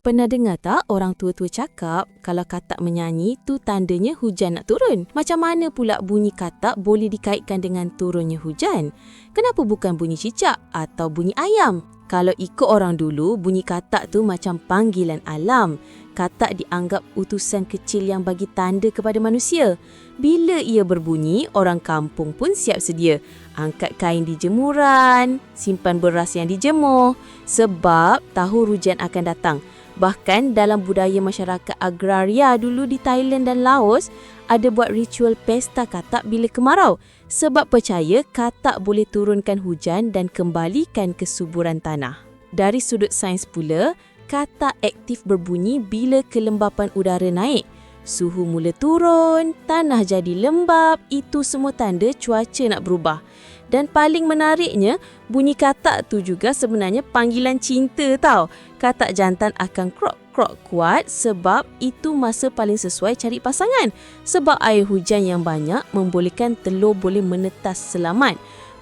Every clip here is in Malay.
Pernah dengar tak orang tua-tua cakap kalau katak menyanyi tu tandanya hujan nak turun? Macam mana pula bunyi katak boleh dikaitkan dengan turunnya hujan? Kenapa bukan bunyi cicak atau bunyi ayam? Kalau ikut orang dulu, bunyi katak tu macam panggilan alam. Katak dianggap utusan kecil yang bagi tanda kepada manusia. Bila ia berbunyi, orang kampung pun siap sedia. Angkat kain di jemuran, simpan beras yang dijemur. Sebab tahu hujan akan datang. Bahkan dalam budaya masyarakat agraria dulu di Thailand dan Laos, ada buat ritual pesta katak bila kemarau. Sebab percaya katak boleh turunkan hujan dan kembalikan kesuburan tanah. Dari sudut sains pula, katak aktif berbunyi bila kelembapan udara naik. Suhu mula turun, tanah jadi lembap, itu semua tanda cuaca nak berubah. Dan paling menariknya, bunyi katak tu juga sebenarnya panggilan cinta tau. Katak jantan akan krok-krok kuat sebab itu masa paling sesuai cari pasangan. Sebab air hujan yang banyak membolehkan telur boleh menetas selamat.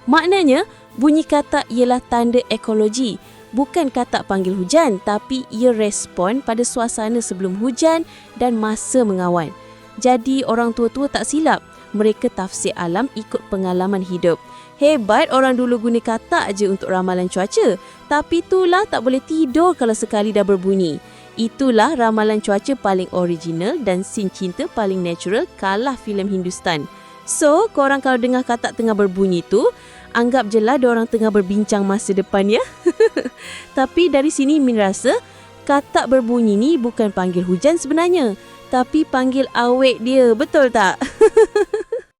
Maknanya, bunyi katak ialah tanda ekologi. Bukan katak panggil hujan, tapi ia respon pada suasana sebelum hujan dan masa mengawan. Jadi orang tua-tua tak silap. Mereka tafsir alam ikut pengalaman hidup. Hebat orang dulu guna katak je untuk ramalan cuaca. Tapi itulah tak boleh tidur kalau sekali dah berbunyi. Itulah ramalan cuaca paling original dan scene cinta paling natural kalah filem Hindustan. So, korang kalau dengar katak tengah berbunyi tu, anggap je lah diorang tengah berbincang masa depan ya. Tapi dari sini Min rasa, katak berbunyi ni bukan panggil hujan sebenarnya. Tapi panggil awet dia, betul tak?